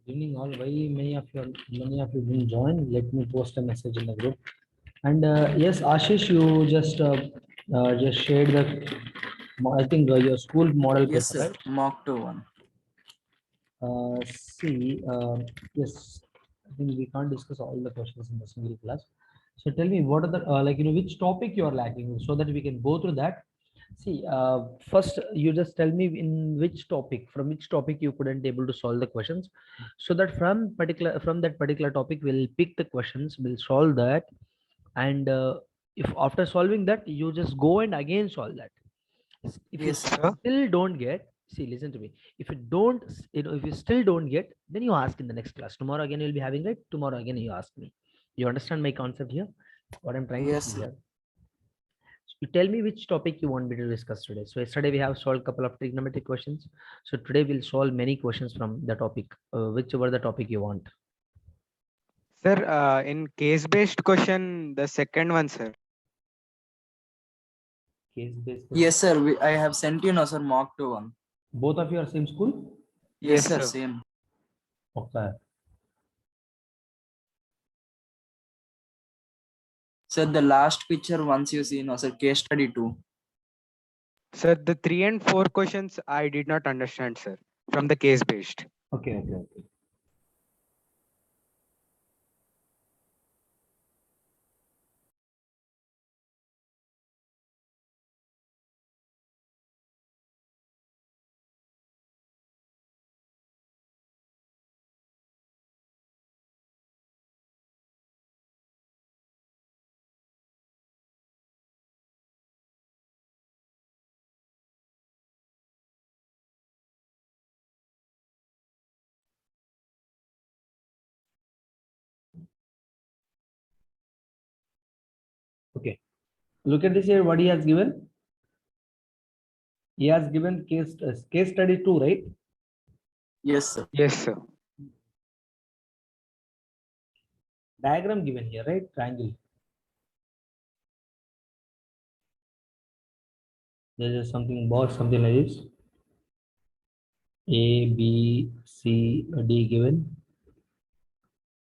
Evening all. Why many of you didn't join? Let me post a message in the group. And yes, Ashish, you just shared the I think your school model Yes, paper, sir. right? Mock 2-1. See, yes, I think we can't discuss all the questions in the single class. So tell me, what are the which topic you are lacking, so that we can go through that. See, first you just tell me from which topic you couldn't able to solve the questions, so that from that particular topic we'll pick the questions, we'll solve that, and if after solving that you just go and again solve that. If you Yes, sir. Sir, still don't get, see, listen to me. If you don't, if you still don't get, then you ask in the next class. Tomorrow again you'll be having it. Tomorrow again you ask me. You understand my concept here? What I'm trying to Yes, say sir. here. You tell me which topic you want me to discuss today. So yesterday we have solved a couple of trigonometric questions. So today we'll solve many questions from the topic, whichever the topic you want. sir, in case-based question, the second one, sir. Case-based Yes, question. sir. I have sent you now, sir. Mock 2-1. Both of you are same school? Yes, Yes, sir. sir. Same. Okay. Sir, the last picture once you see now, sir. Case study 2. Sir, the 3 and 4 questions I did not understand, sir, from the case-based. Okay. Okay. Look at this here. What he has given. He has given case study 2, right? Yes, sir. Yes, sir. Diagram given here, right? Triangle. There is something box, something like this. A, B, C, D given.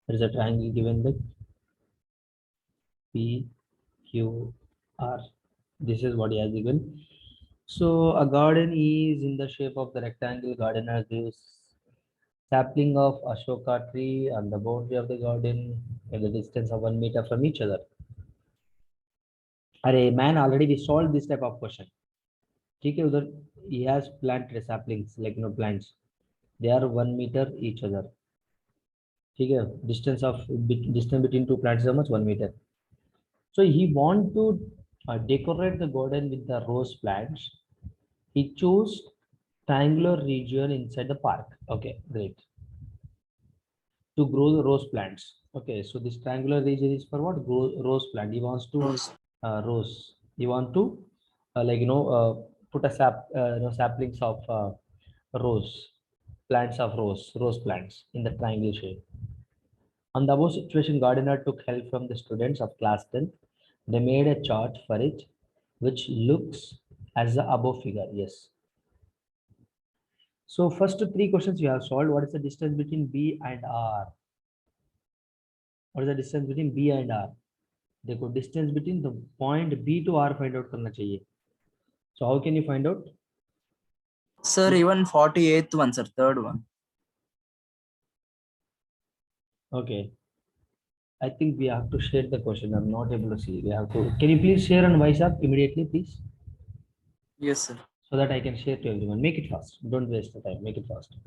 There is a triangle given that P, Q, R. This is what he has given. So a garden is in the shape of the rectangle. Gardener gives sapling of Ashoka tree on the boundary of the garden at the distance of 1 meter from each other. Array man, already we solved this type of question. ठीक है उधर he has planted saplings like plants. They are 1 meter each other. ठीक है distance between two plants is how much? 1 meter. So he want to decorate the garden with the rose plants. He chose triangular region inside the park. Okay, great. To grow the rose plants. Okay, so this triangular region is for what? Grow rose plant. He wants to Rose. rose. He want to put a saplings of rose rose plants in the triangle shape. On the above situation, gardener took help from the students of class 10th. They made a chart for it, which looks as the above figure. Yes. So first three questions you have solved. What is the distance between B and R? What is the distance between B and R? देखो distance between the point B to R find out करना चाहिए. So how can you find out? Sir, even 48th one, sir. Third one. Okay. I think we have to share the question. I'm not able to see. We have to. Can you please share on WhatsApp immediately, please, Yes, sir. so that I can share to everyone. Make it fast. Don't waste the time. Make it fast.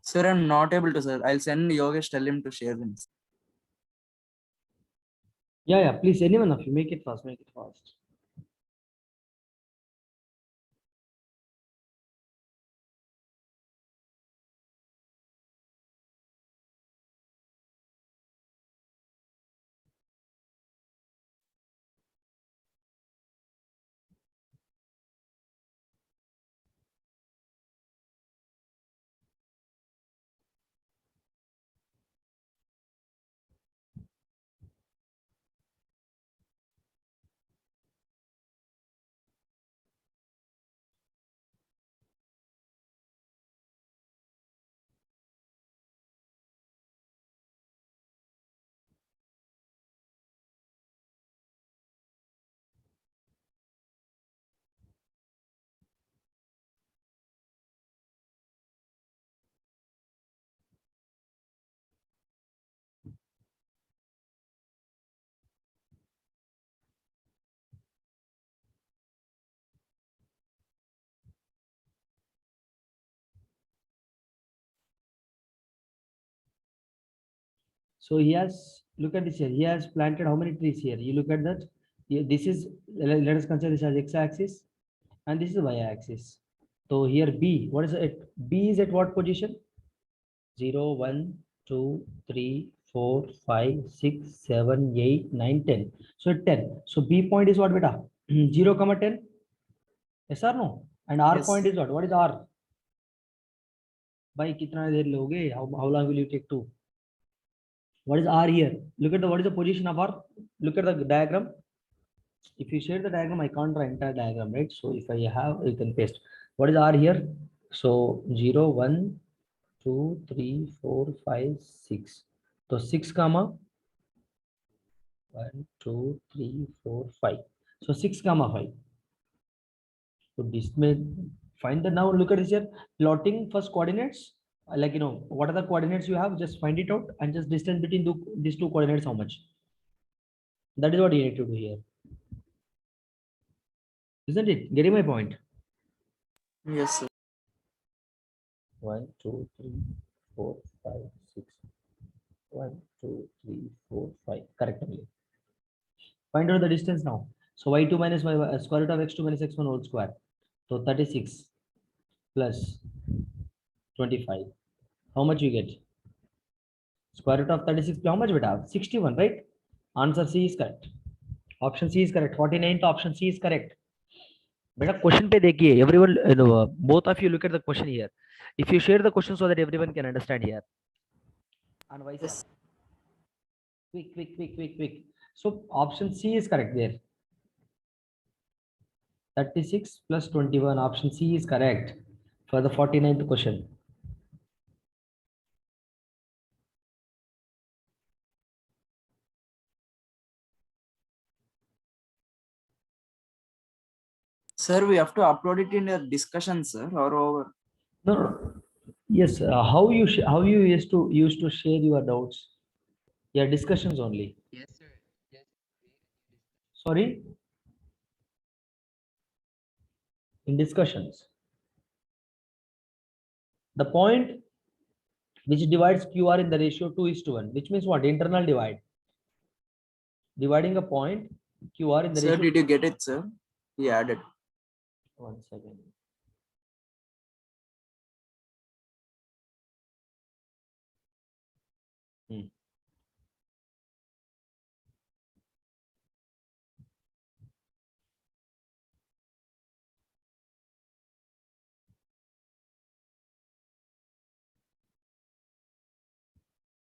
Sir, I'm not able to, sir. I'll send Yogesh. Tell him to share them. Yeah. Please, anyone of you, make it fast. Make it fast. So he has, look at this here. He has planted how many trees here? You look at that. This is, let us consider this as x-axis, and this is y-axis. So here B, what is it? B is at what position? 0, 1, 2, 3, 4, 5, 6, 7, 8, 9, 10. So 10. So B point is what, beta? 0, 10. Yes or no? And R Yes. point is what? What is R? By kitna der loge? How long will you take to? What is R here? Look at the, what is the position of R? Look at the diagram. If you share the diagram, I can't draw entire diagram, right? So if I have, you can paste. What is R here? So 0, 1, 2, 3, 4, 5, 6. So 6 comma 1, 2, 3, 4, 5. So 6 comma 5. So this may find the, now look at this here, plotting first coordinates. Like, what are the coordinates you have? Just find it out and just distance between these two coordinates, how much? That is what you need to do here. Isn't it? Getting my point? Yes, sir. 1, 2, 3, 4, 5, 6. 1, 2, 3, 4, 5. Correct only. Find out the distance now. So y2 minus y, square root of x2 minus x1 whole square. So 36 plus 25. How much you get? Square root of 36. How much we have? 61, right? Answer C is correct. Option C is correct. 49th option C is correct. बेटा question पे देखिए, everyone, both of you look at the question here. If you share the question so that everyone can understand here. And vice versa. Quick. So option C is correct there. 36 plus 21. Option C is correct for the 49th question. Sir, we have to upload it in a discussion, sir, or over. No. Yes. How you used to share your doubts? Yeah, discussions only. Yes, sir. Yes. Sorry. In discussions. The point which divides QR in the ratio 2:1, which means what? Internal divide. Dividing a point QR in the Sir, ratio. did you get it, sir? He added. 1 second.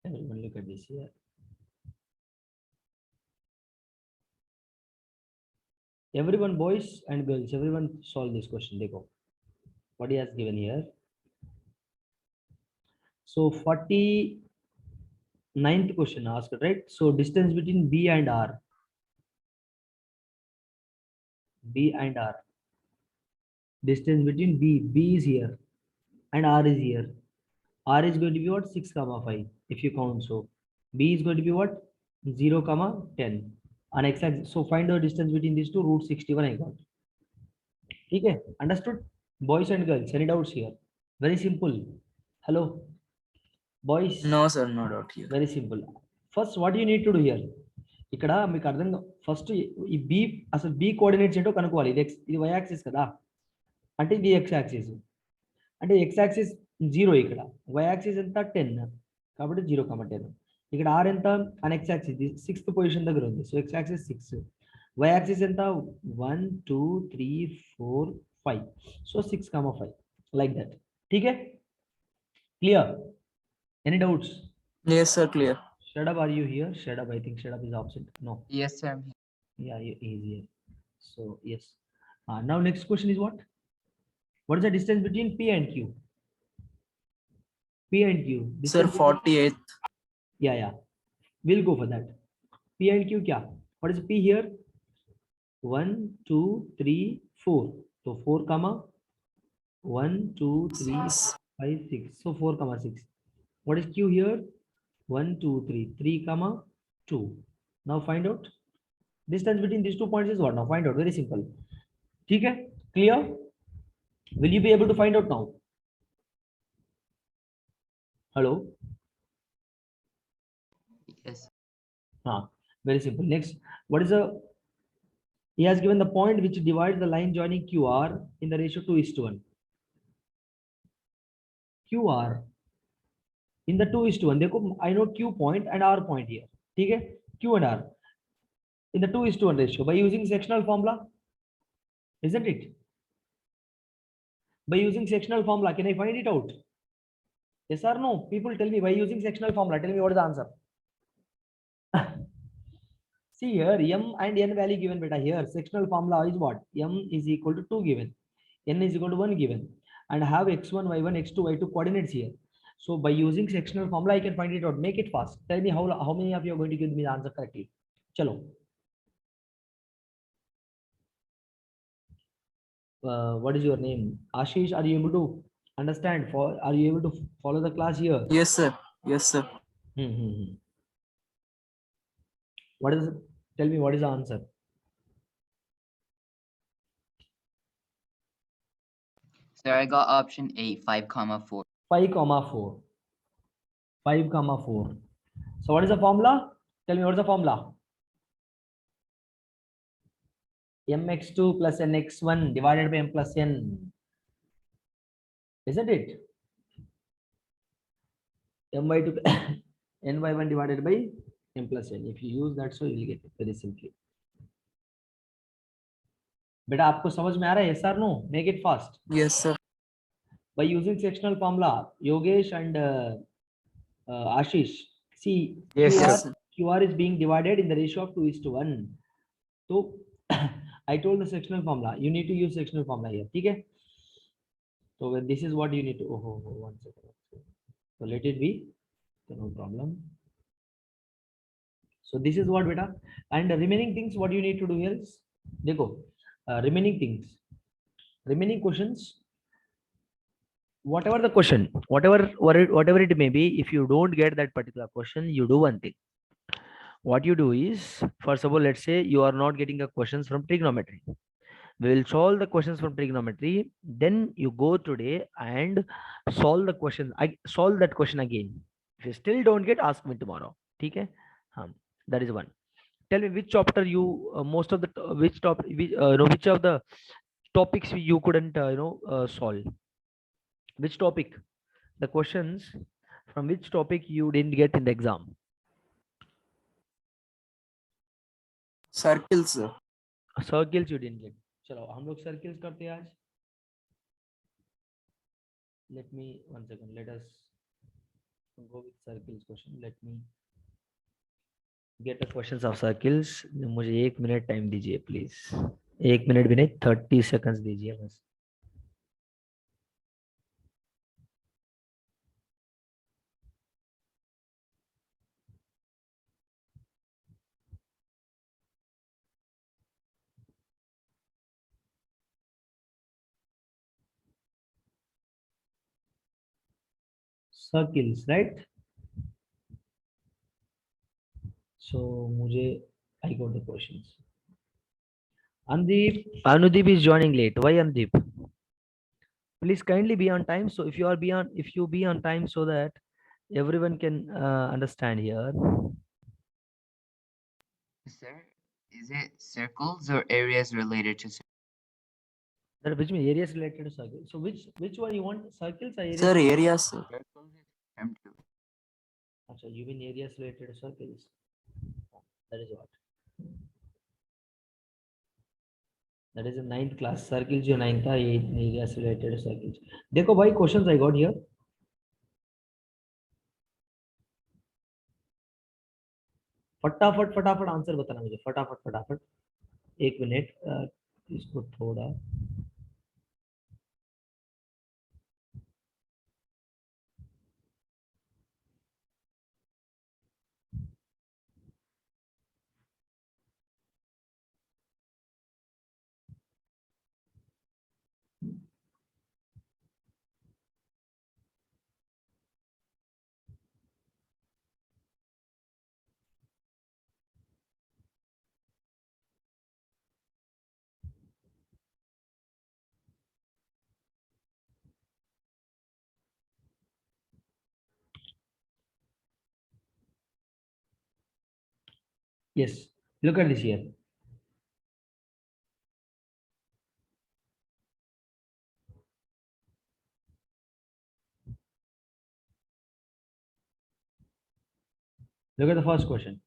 Everyone look at this here. Everyone, boys and girls, everyone solve this question. They go. What he has given here. So 49th question asked, right? So distance between B and R. B and R. Distance between B is here and R is here. R is going to be what? 6, 5 if you count. So B is going to be what? 0, 10. On x-axis. So find the distance between these two. Root 61 I got. Okay, understood? Boys and girls, any doubts here? Very simple. Hello, boys. No, sir, no doubt here. Very simple. First, what you need to do here? ఇక్కడ మీకు అర్థంగా first ఈ B, అసలు B coordinates ఏంటో కనుక్కోవాలి. ఇది y axis కదా, అంటే ఇది x యాక్సిస్, అంటే x యాక్సిస్ 0, ఇక్కడ y యాక్సిస్ ఎంత 10, కాబట్టి 0, 10. ఇక్కడ r ఎంత అని x యాక్సిస్ 6th పొజిషన్ దగ్గర ఉంది. So x axis 6, y axis ఎంత 1 2 3 4 5. So 6, 5 like that. ठीक है? Clear? Any doubts? Yes, sir, clear. Shadab, are you here? Shadab, I think Shadab is absent. No. Yes, sir. I'm here. Yeah, he is here. So yes. Now next question is what? What is the distance between P and Q? P and Q. Sir, Distance 48th. Yeah. We'll go for that. P and Q kya? What is P here? 1 2 3 4. So 4, 1 2 3 5 6. So 4, 6. What is Q here? 1 2 3 3, 2. Now find out distance between these 2 points is what? Now find out. Very simple. Okay, clear? Will you be able to find out now? Hello? Yes. Very simple. Next, what is the? He has given the point which divides the line joining QR in the ratio 2:1. QR in the 2:1. देखो, I know Q point and R point here. ठीक है? Q and R in the 2:1 ratio by using sectional formula, isn't it? By using sectional formula, can I find it out? Yes or no? People tell me by using sectional formula. Tell me what is the answer. See here, m and n value given beta here. Sectional formula is what? M is equal to 2 given, n is equal to 1 given, and have x1, y1, x2, y2 coordinates here. So by using sectional formula, I can find it out. Make it fast. Tell me how many of you are going to give me the answer correctly. Chalo. What is your name? Ashish, are you able to understand? Are you able to follow the class here? Yes, sir. Yes, sir. What is? Tell me what is the answer? Sir, I got option A, 5,4. 5,4. 5,4. So what is the formula? Tell me what is the formula? mx2 plus nx1 divided by m plus n. Isn't it? m by 2 n by 1 divided by m plus n. If you use that, so you will get it very simply. बेटा आपको समझ में आ रहा है? Yes or no? Make it fast. Yes, sir. By using sectional formula, Yogesh and Ashish, see, Yes, Yes, sir. sir. QR is being divided in the ratio of 2:1. So I told the sectional formula. You need to use sectional formula here. Okay? So when this is what you need to. Oh, 1 second. So let it be. So no problem. So this is what beta. And the remaining things, what you need to do here is, देखो, remaining things, remaining questions. Whatever the question, whatever it may be, if you don't get that particular question, you do one thing. What you do is, first of all, let's say you are not getting a questions from trigonometry. We will solve the questions from trigonometry. Then you go today and solve the question. I solve that question again. If you still don't get, ask me tomorrow. Okay? That is one. Tell me which chapter you most of the which top which, which of the topics you couldn't solve. Which topic? The questions from which topic you didn't get in the exam. Circles, sir. Circles you didn't get. चलो हम लोग circles करते हैं आज. Let me 1 second. Let us go with circles question. Let me get the questions of circles. मुझे 1 minute time दीजिए please. 1 minute भी नहीं, 30 seconds दीजिए बस. Circles, right? So मुझे I got the questions. Anudeep is joining late. Why Anudeep? Please kindly be on time. So if you be on time so that everyone can understand here. Sir, is it circles or areas related to That which means areas related to circles. So which one you want? Circles or areas? Sir, areas, sir. circles? Term 2. Achha, you mean areas related to circles? That is what. That is a 9th class. Circles जो 9th था, areas related to circles. देखो भाई questions I got here. फटाफट answer बताना मुझे. फटाफट 1 minute. इसको थोड़ा Yes. Look at this here. Look at the first question.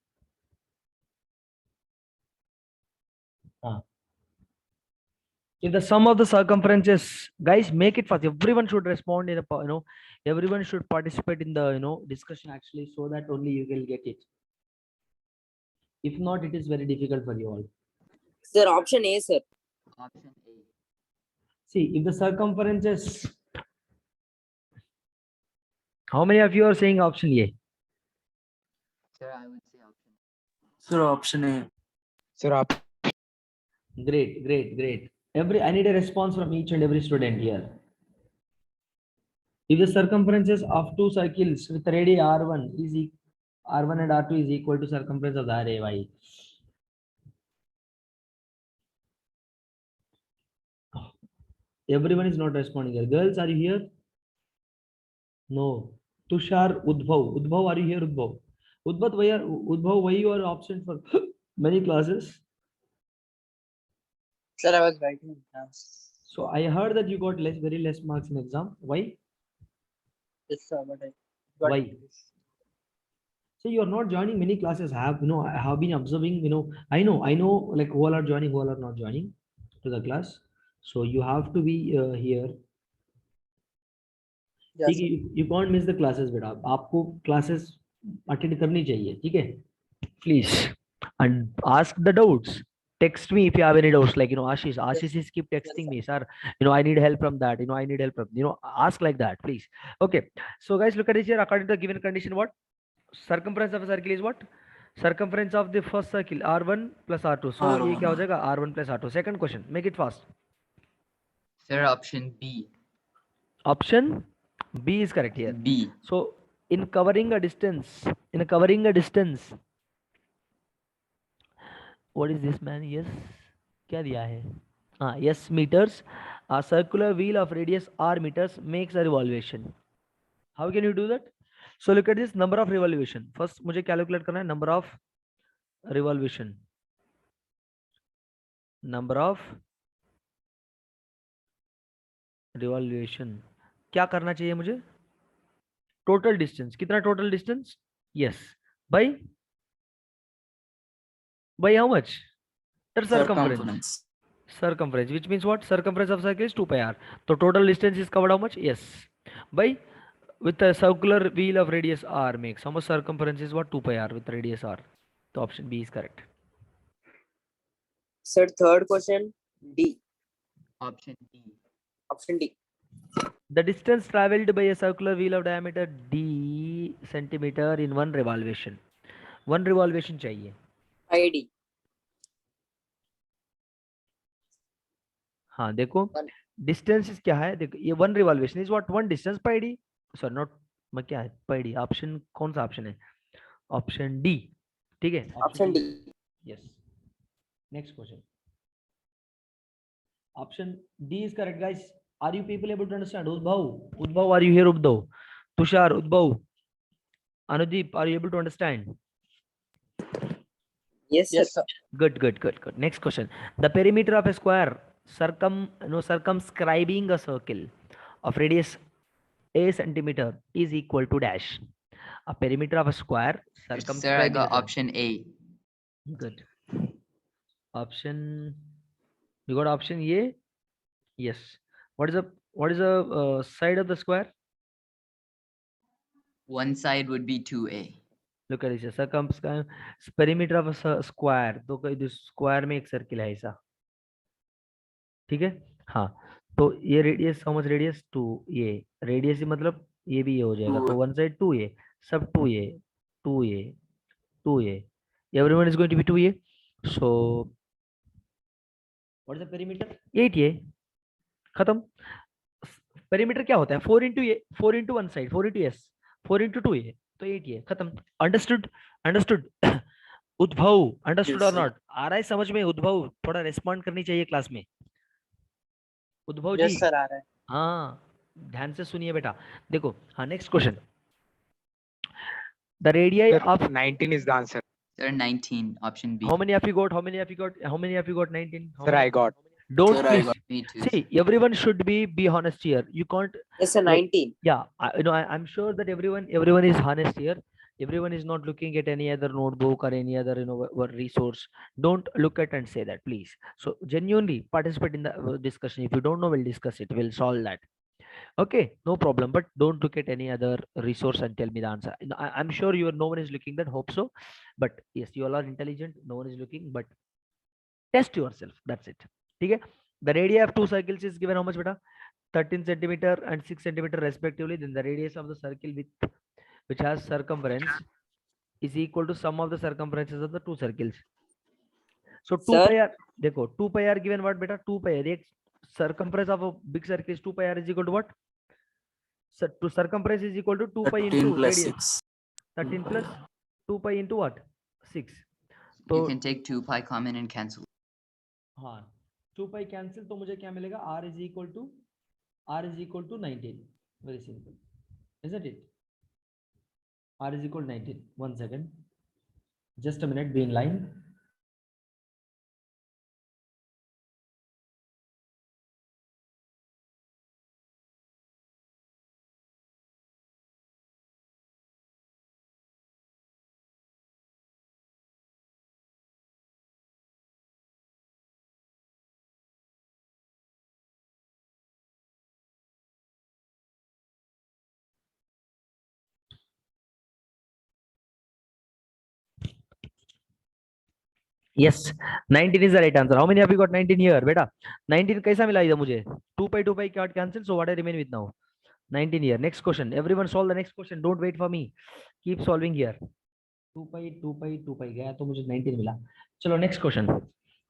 If the sum of the circumferences, guys, make it fast. Everyone should respond in a, everyone should participate in the, discussion actually, so that only you will get it. If not, it is very difficult for you all. Sir, option A, sir. Option A. See, if the circumferences, how many of you are saying option A? Sir, I would say option A. Sir, option A. Sir, Great, great, great. I need a response from each and every student here. If the circumferences of two circles with radii R1 is R1 and R2 is equal to circumference of the array Y. Everyone is not responding here. Girls, are you here? No. Tushar, Udbhav. Udbhav, are you here, Udbhav? Udbhav, why you are absent for many classes? Sir, I was writing it down. So I heard that you got very less marks in exam. Why? Yes, sir, but I got Why? So you are not joining many classes. I have been observing, I know like who all are joining, who all are not joining to the class. So you have to be here. Yes, ठीक है, you can't miss the classes बेटा, आपको classes attend करनी चाहिए, ठीक है? Please, and ask the doubts. Text me if you have any doubts, like Ashish is keep texting me, sir, I need help from that, I need help from, ask like that, please. Okay, so guys, look at this here. According to the given condition, what circumference of a circle is what? Circumference of the first circle R1 plus R2. So ये क्या हो जाएगा? R1 plus R2. Second question, make it fast. Sir, option B. Option B is correct here. B. So in covering a distance, what is this, man? Yes, क्या दिया है? Yes, meters. A circular wheel of radius R meters makes a revolution. How can you do that? So look at this number of revolution. First मुझे calculate करना है number of revolution. Number of revolution. क्या करना चाहिए मुझे? Total distance. कितना total distance? Yes. By how much? Circumference. Circumference, which means what? Circumference of circle is 2 pi r. So total distance is covered how much? Yes. By with a circular wheel of radius r makes how much circumference is what? 2 pi r with radius r. So option B is correct. sir, third question, D. Option D. Option D. The distance traveled by a circular wheel of diameter d centimeter in one revolution. One revolution चाहिए. ID. हाँ देखो distance क्या है, देखो ये one revolution is what? One distance pi d, sorry not मैं क्या है पाई डी. ऑप्शन कौन सा ऑप्शन है? ऑप्शन डी, ठीक है? Option D. Yes. Next question. Option D is correct guys. Are you people able to understand? Udbhav are you here? Udbhav, Tushar, Udbhav, Anudeep, are you able to understand? Yes, sir. Good. Next question. The perimeter of a square circumscribing a circle of radius a centimeter is equal to dash. A perimeter of a square Sir, I circumscribing got a option A. Good. Option, you got option A? Yes. What is the side of the square? One side would be 2A. Look at this. Circumscribe perimeter of a square. तो कोई square में एक circle है ऐसा, ठीक है? हाँ, तो ये रेडियस हाउ मच? रेडियस 2. ये रेडियस मतलब ये भी ये हो जाएगा. तो वन साइड 2A, सब 2A, 2A, 2A. Everyone is going to be 2A. So what is the perimeter? 8A. खत्म. पेरीमीटर क्या होता है? 4 into A, 4 into one side, 4 into S, 4 into 2A. तो 8A. खत्म. अंडरस्टूड? उद्भव, अंडरस्टूड और not? आ रहा है समझ में? उद्भव थोड़ा रेस्पॉन्ड करनी चाहिए क्लास में. उद्भव जी. Yes, sir, आ रहा है. हाँ, ध्यान से सुनिए बेटा. देखो, हाँ next question. The radii Sir, of 19 is the answer. Sir, 19, option B. How many have you got? How many have you got? How many have you got? 19. How Sir, many? I got. Don't Sir, I please. got. Me too. See, everyone should be honest here. You can't. Yes, sir. Like- 19. Yeah, I'm sure that everyone is honest here. Everyone is not looking at any other notebook or any other resource. Don't look at and say that, please. So genuinely participate in the discussion. If you don't know, we'll discuss it. We'll solve that. Okay, no problem. But don't look at any other resource and tell me the answer. I'm sure no one is looking that. Hope so. But yes, you all are intelligent. No one is looking. But test yourself. That's it. Okay. The radius of two circles is given how much, beta? 13 centimeter and 6 centimeter respectively. Then the radius of the circle which has circumference is equal to sum of the circumferences of the two circles. So 2 Sir? pi r, देखो 2 pi r given what beta? 2 pi r. The circumference of a big circle is 2 pi r is equal to what? So to circumference is equal to 2 pi 13 into plus radius. 6. 13 plus 2 pi into what? 6. You So can take 2 pi common and cancel. हाँ 2 pi cancel तो मुझे क्या मिलेगा? R is equal to 19. Very simple, isn't it? R is equal to 19. 1 second. Just a minute. Be in line. Yes, 19 is the right answer. How many have you got 19 here, beta? 19 कैसा मिला इधर मुझे? 2 pi can't cancel. So what I remain with now? 19 here. Next question. Everyone solve the next question. Don't wait for me. Keep solving here. 2 pi गया तो मुझे 19 मिला. चलो next question.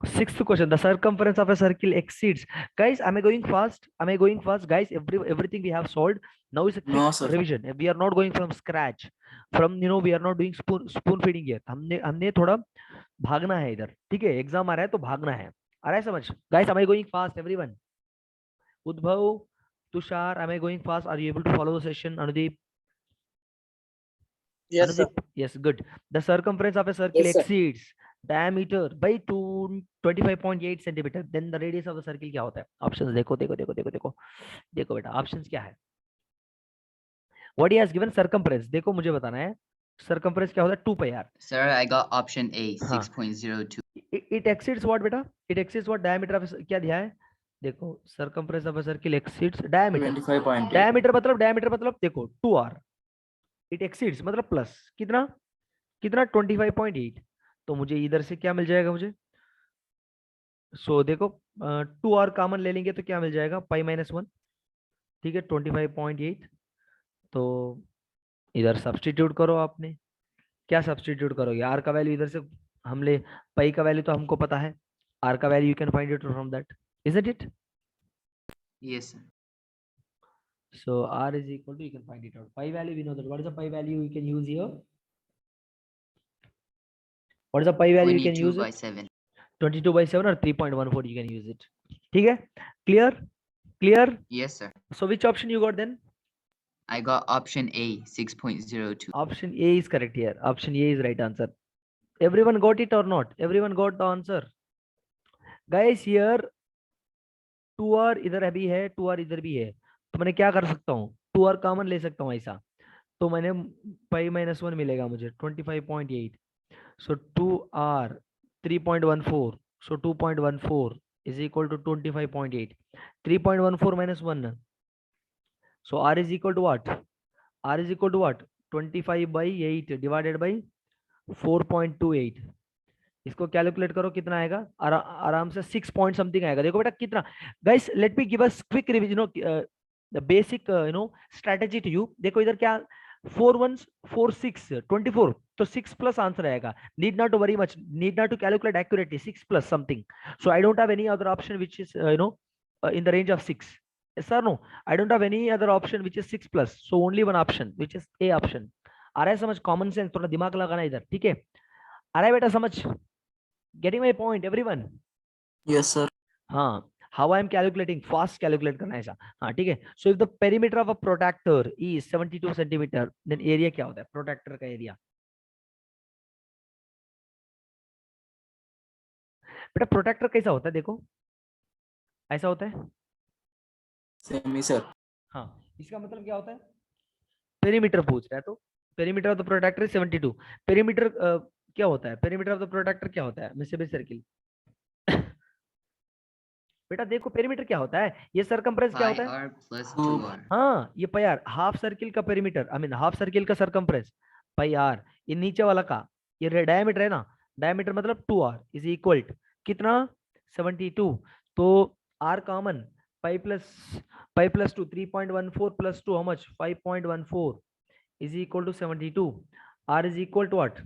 Sixth question. The circumference of a circle exceeds. Guys, am I going fast? Am I going fast? Guys, everything we have solved. Now is a quick No, sir. revision. We are not going from scratch. We are not doing spoon feeding here. हमने थोड़ा भागना है इधर. ठीक है, exam आ रहा है तो भागना है. आ रहा है समझ? Guys, am I going fast? Everyone. Udbhav, Tushar, am I going fast? Are you able to follow the session? Anudeep? Yes, sir. Anudeep? Yes, good. The circumference of a circle Yes, sir. exceeds diameter by 25.8 centimeter. Then the radius of the circle क्या होता है? Options देखो बेटा. Options क्या है? What he has given circumference. देखो मुझे बताना है. Circumference क्या होता है? 2 pi r. Sir, I got option A, हाँ. 6.02. It exceeds what बेटा? It exceeds what? Diameter of क्या दिया है? देखो circumference of a circle exceeds diameter. 25.8. diameter मतलब देखो 2r. It exceeds मतलब प्लस कितना 25.8. तो मुझे इधर से क्या मिल जाएगा मुझे? सो देखो 2r कॉमन ले लेंगे तो क्या मिल जाएगा? Pi minus 1. ठीक है, 25.8. तो इधर सब्स्टिट्यूट करो. आपने क्या सब्स्टिट्यूट करोगे? r का वैल्यू इधर से हम ले, पाई का वैल्यू तो हमको पता है. r का value you can find it from that, isn't it? Yes, sir. So r is equal to, you can find it out. Pi value, we know that. What is the pi value we can use here? What is the pi value you can 22 use by it? 7. 22 by 7 or 3.14 you can use it. ठीक है, clear? Yes, sir. So which option you got then? I got option A, 6.02. Option A is correct here. Option A is right answer. Everyone got it or not? Everyone got the answer? Guys, here 2r इधर भी है, 2r इधर भी है. तो मैंने क्या कर सकता हूँ? 2r कॉमन ले सकता हूँ ऐसा. तो मैंने पाई माइनस 1 मिलेगा मुझे 25.8. So 2r 3.14. So 2.14 is equal to 25.8. 3.14 minus 1. So r is equal to what? R is equal to what? 25 by 8 divided by 4.28. इसको कैलकुलेट करो कितना आएगा? आराम से 6 पॉइंट समथिंग आएगा. देखो बेटा कितना. Guys let me give us quick revision, the basic strategy to you. देखो इधर क्या 4 1 4 6 24. तो 6 प्लस आंसर आएगा. Need not to worry much, need not to calculate accurately. 6 plus something. So I don't have any other option which is in the range of 6. Yes or no? I don't have any other option which is 6 plus. So only one option which is A option. आ रहा है समझ? Common sense, थोड़ा दिमाग लगाना इधर. ठीक है, आ रहा है बेटा समझ? Getting my point, everyone? Yes, sir. हाँ, how I am calculating, fast calculate करना है ऐसा. हाँ ठीक है. So if the perimeter of a protractor is 72 centimeter, then area क्या होता है? Protractor का area बेटा प्रोट्रैक्टर कैसा होता है, देखो ऐसा होता है। Semi, sir. हाँ, इसका मतलब क्या होता है, पेरीमीटर पूछ रहा है तो perimeter of the protractor 72। Perimeter क्या होता है, पेरीमीटर ऑफ द प्रोट्रैक्टर क्या होता है, मिसेबल सर्किल। बेटा देखो पेरीमीटर क्या होता है, ये सरकमफ्रेंस क्या Pi होता है, r plus Two. 2r. हाँ ये पाई आर, हाफ सर्किल का perimeter, I mean half circle का सरकमफ्रेंस पाई आर, ये नीचे वाला का ये डायमीटर है ना, डायमीटर मतलब 2r इज इक्वल टू कितना 72। तो r common, pi plus 2 3.14 plus 2 how much 5.14 is equal to 72. R is equal to what?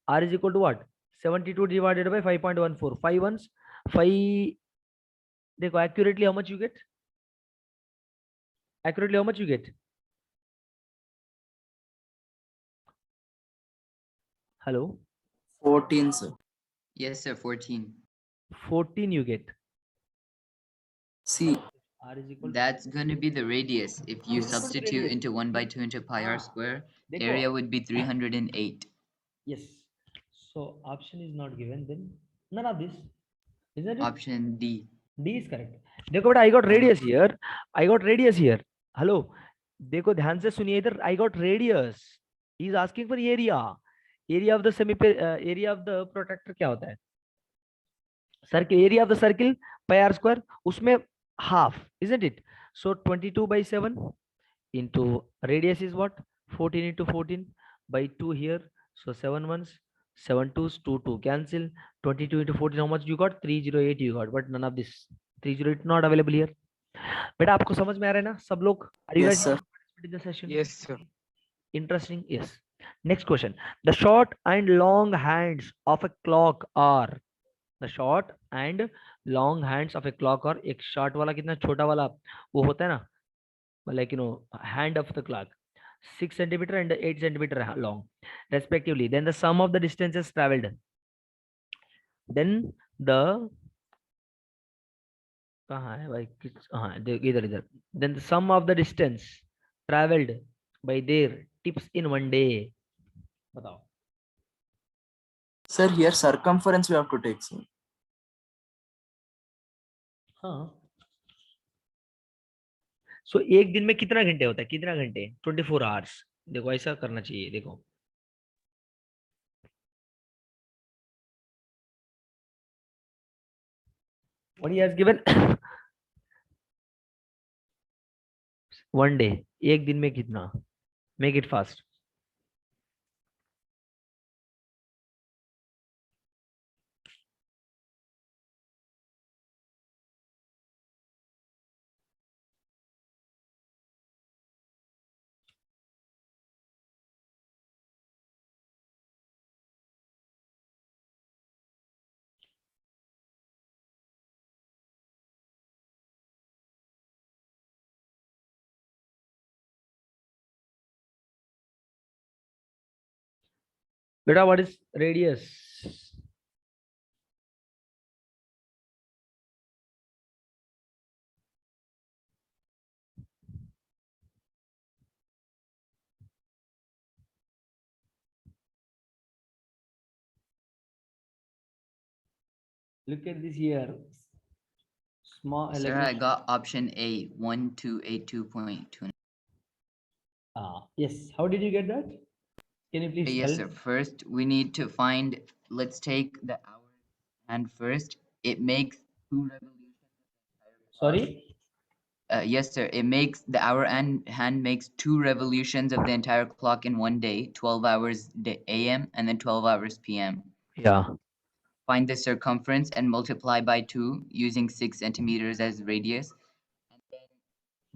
R is equal to what? 72 divided by 5.14. 5 ones, 5. देखो accurately how much you get? Accurately how much you get? Hello? 14, sir. Yes, sir, 14. 14 you get. C. R is equal to. That's going to be the radius. If you It's equal to substitute radius. into 1 by 2 into pi r Ah, square, देखो, area would be 308. yes. So option is not given, then none of this. Isn't it? Option D. D is correct. देखो बेटा I got radius here. I got radius here. Hello. देखो ध्यान से सुनिए इधर, I got radius. He is asking for area. Area of the area of the protractor क्या होता है? Circle, area of the circle pi r square, उसमें half, isn't it? So 22 by 7 into radius is what? 14 into 14 by 2 here. So 7 ones, 7 twos, 2 2 cancel. 22 into 14, how much you got? 308 you got, but none of this. 308 not available here. बेटा आपको समझ में आ रहा है ना सब लोग? Are you Yes, guys sir. participating in the session? Yes, sir. Interesting. Yes. Next question. The short and long hands of a clock are, the short and long hands of a clock are, एक short वाला कितना छोटा वाला वो होता है ना, like you know hand of the clock 6 centimeter and 8 centimeter long respectively. Then the sum of the distances traveled, then the कहाँ है भाई, हाँ इधर इधर, then the sum of the distance traveled by their tips in one day. बताओ. Sir, here circumference we have to take, sir. हाँ. सो एक दिन में कितना घंटे होता है, कितना घंटे, 24 आवर्स. देखो ऐसा करना चाहिए. देखो what he has given. one day, एक दिन में कितना, make it fast. Beta, what is radius? Look at this here. Small. Sir, I got option A, 1282.2. Yes. How did you get that? Can you please Yes, tell? sir. First, we need to find, let's take the hour hand first. It makes 2 revolutions. Sorry. Yes, sir. It makes the hour and hand makes 2 revolutions of the entire clock in one day, 12 hours AM and then 12 hours PM. Yeah. Find the circumference and multiply by 2 using 6 centimeters as radius. And then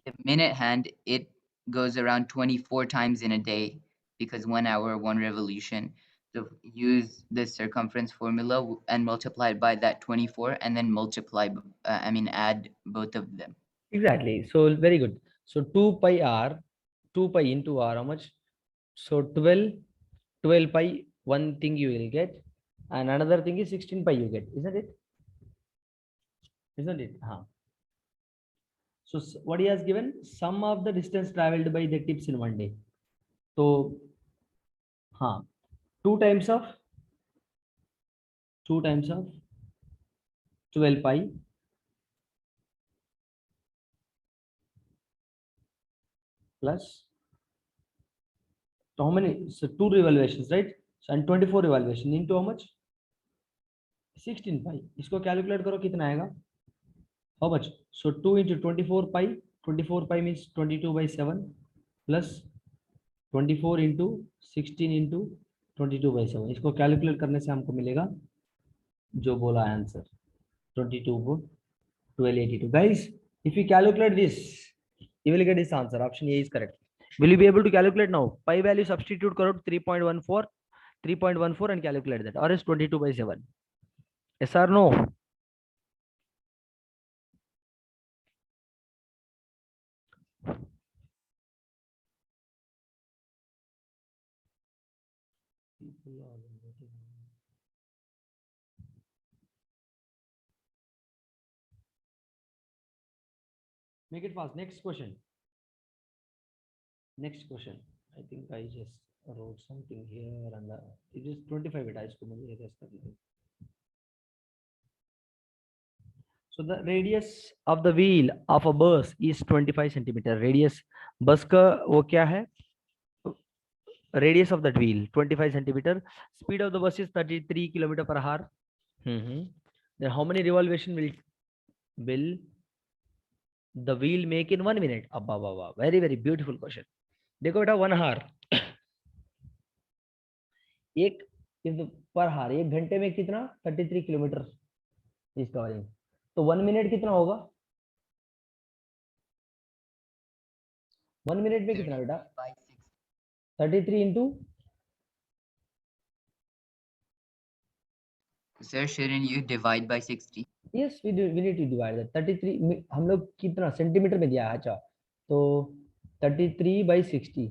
the minute hand, it goes around 24 times in a day because 1 hour, 1 revolution. So use the circumference formula and multiply it by that 24 and then multiply, add both of them. Exactly. So very good. So 2 pi r, 2 pi into r, how much? So 12 pi, one thing you will get, and another thing is 16 pi you get, isn't it? Isn't it? So what he has given, sum of the distance traveled by the tips in one day. So 2 times of 2 times of 12 pi plus, so how many, so 2 revaluations, right? So and 24 revaluation into how much? 16 pi. इसको calculate करो कितना आएगा? How much? So 2 into 24 pi. 24 pi means 22 by 7 plus 24 into 16 into 22 by 7. इसको calculate करने से हमको मिलेगा जो बोला आंसर 22 को 1282. Guys, if you calculate this, you will get this answer. Option A is correct. Will you be able to calculate now? Pi value substitute करो 3.14 and calculate that. Or is 22 by 7? Yes or no? Make it fast. Next question. Next question. I think I just wrote something here and it is 25 beta. इसको मुझे erase कर लें. So the radius of the wheel of a bus is 25 centimeter. Radius bus का वो क्या है? Radius of that wheel 25 centimeter. Speed of the bus is 33 kilometer per hour. Then how many revolution will the wheel make in 1 minute? Abba, very very beautiful question. देखो बेटा 1 hour एक पर हार 1 घंटे में कितना 33 किलोमीटर इज कवरिंग, तो 1 minute कितना होगा? 1 मिनट में कितना बेटा? 33 into Sir, shouldn't you divide by 60? yes we need to divide that. 33 हम लोग कितना सेंटीमीटर में दिया है? अच्छा तो 33 by 60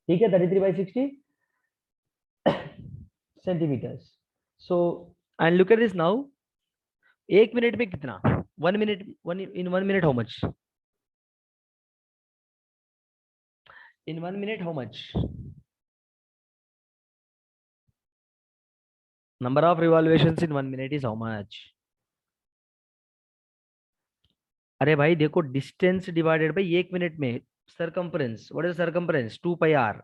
ठीक है, 33 by 60 centimeters. So and look at this now. 1 minute में कितना? 1 minute, in 1 minute how much? In 1 minute how much? Number of revolutions in 1 minute is how much? अरे भाई देखो डिस्टेंस डिवाइडेड बाय 1 मिनट में circumference. What is circumference? 2 pi r.